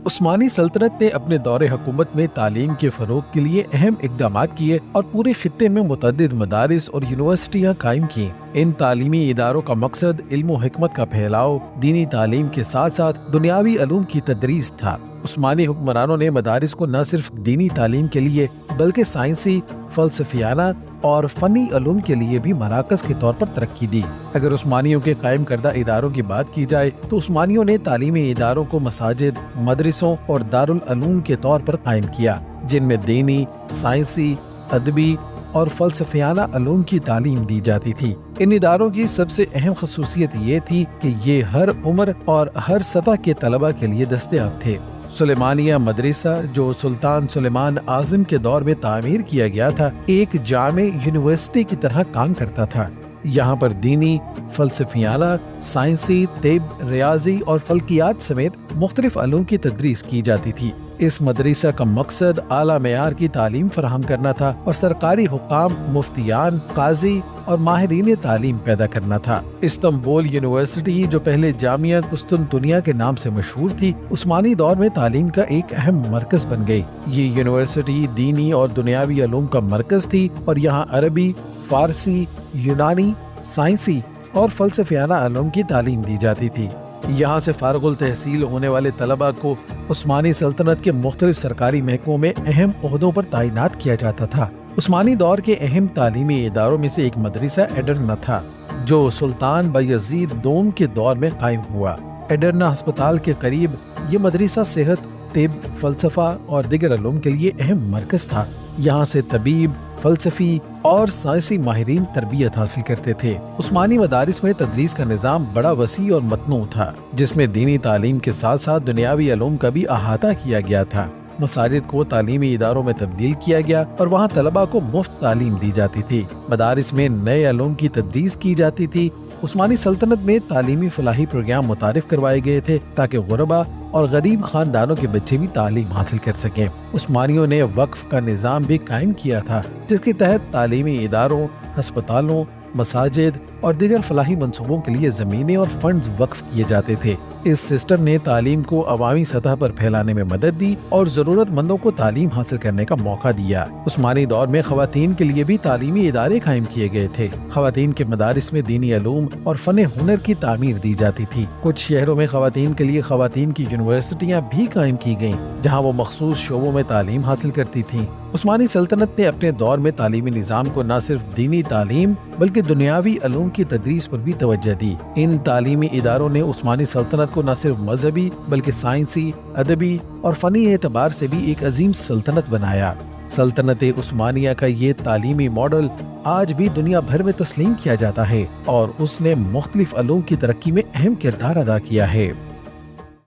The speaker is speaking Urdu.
عثمانی سلطنت نے اپنے دور حکومت میں تعلیم کے فروغ کے لیے اہم اقدامات کیے اور پورے خطے میں متعدد مدارس اور یونیورسٹیاں قائم کی۔ ان تعلیمی اداروں کا مقصد علم و حکمت کا پھیلاؤ، دینی تعلیم کے ساتھ ساتھ دنیاوی علوم کی تدریس تھا۔ عثمانی حکمرانوں نے مدارس کو نہ صرف دینی تعلیم کے لیے بلکہ سائنسی، فلسفیانہ اور فنی علوم کے لیے بھی مراکز کے طور پر ترقی دی۔ اگر عثمانیوں کے قائم کردہ اداروں کی بات کی جائے تو عثمانیوں نے تعلیمی اداروں کو مساجد، مدرسوں اور دارالعلوم کے طور پر قائم کیا، جن میں دینی، سائنسی، ادبی اور فلسفیانہ علوم کی تعلیم دی جاتی تھی۔ ان اداروں کی سب سے اہم خصوصیت یہ تھی کہ یہ ہر عمر اور ہر سطح کے طلبہ کے لیے دستیاب تھے۔ سلیمانیہ مدرسہ، جو سلطان سلیمان اعظم کے دور میں تعمیر کیا گیا تھا، ایک جامع یونیورسٹی کی طرح کام کرتا تھا۔ یہاں پر دینی، فلسفیانہ، سائنسی، طب، ریاضی اور فلکیات سمیت مختلف علوم کی تدریس کی جاتی تھی۔ اس مدرسہ کا مقصد اعلیٰ معیار کی تعلیم فراہم کرنا تھا اور سرکاری حکام، مفتیان، قاضی اور ماہرین تعلیم پیدا کرنا تھا۔ استنبول یونیورسٹی، جو پہلے جامعہ قسطنطنیہ کے نام سے مشہور تھی، عثمانی دور میں تعلیم کا ایک اہم مرکز بن گئی۔ یہ یونیورسٹی دینی اور دنیاوی علوم کا مرکز تھی اور یہاں عربی، فارسی، یونانی، سائنسی اور فلسفیانہ علوم کی تعلیم دی جاتی تھی۔ یہاں سے فارغ التحصیل ہونے والے طلبہ کو عثمانی سلطنت کے مختلف سرکاری محکموں میں اہم عہدوں پر تعینات کیا جاتا تھا۔ عثمانی دور کے اہم تعلیمی اداروں میں سے ایک مدرسہ ایڈرنا تھا، جو سلطان بایزید دوم کے دور میں قائم ہوا۔ ایڈرنا ہسپتال کے قریب یہ مدرسہ صحت، طب، فلسفہ اور دیگر علوم کے لیے اہم مرکز تھا۔ یہاں سے طبیب، فلسفی اور سائنسی ماہرین تربیت حاصل کرتے تھے۔ عثمانی مدارس میں تدریس کا نظام بڑا وسیع اور متنوع تھا، جس میں دینی تعلیم کے ساتھ ساتھ دنیاوی علوم کا بھی احاطہ کیا گیا تھا۔ مساجد کو تعلیمی اداروں میں تبدیل کیا گیا اور وہاں طلبہ کو مفت تعلیم دی جاتی تھی۔ مدارس میں نئے علوم کی تدریس کی جاتی تھی۔ عثمانی سلطنت میں تعلیمی فلاحی پروگرام متعارف کروائے گئے تھے تاکہ غربا اور غریب خاندانوں کے بچے بھی تعلیم حاصل کر سکیں۔ عثمانیوں نے وقف کا نظام بھی قائم کیا تھا، جس کے تحت تعلیمی اداروں، ہسپتالوں، مساجد اور دیگر فلاحی منصوبوں کے لیے زمینیں اور فنڈز وقف کیے جاتے تھے۔ اس سسٹم نے تعلیم کو عوامی سطح پر پھیلانے میں مدد دی اور ضرورت مندوں کو تعلیم حاصل کرنے کا موقع دیا۔ عثمانی دور میں خواتین کے لیے بھی تعلیمی ادارے قائم کیے گئے تھے۔ خواتین کے مدارس میں دینی علوم اور فن ہنر کی تعمیر دی جاتی تھی۔ کچھ شہروں میں خواتین کے لیے خواتین کی یونیورسٹیاں بھی قائم کی گئیں، جہاں وہ مخصوص شعبوں میں تعلیم حاصل کرتی تھیں۔ عثمانی سلطنت نے اپنے دور میں تعلیمی نظام کو نہ صرف دینی تعلیم بلکہ دنیاوی علوم کی تدریس پر بھی توجہ دی۔ ان تعلیمی اداروں نے عثمانی سلطنت کو نہ صرف مذہبی بلکہ سائنسی، ادبی اور فنی اعتبار سے بھی ایک عظیم سلطنت بنایا۔ سلطنت عثمانیہ کا یہ تعلیمی ماڈل آج بھی دنیا بھر میں تسلیم کیا جاتا ہے اور اس نے مختلف علوم کی ترقی میں اہم کردار ادا کیا ہے۔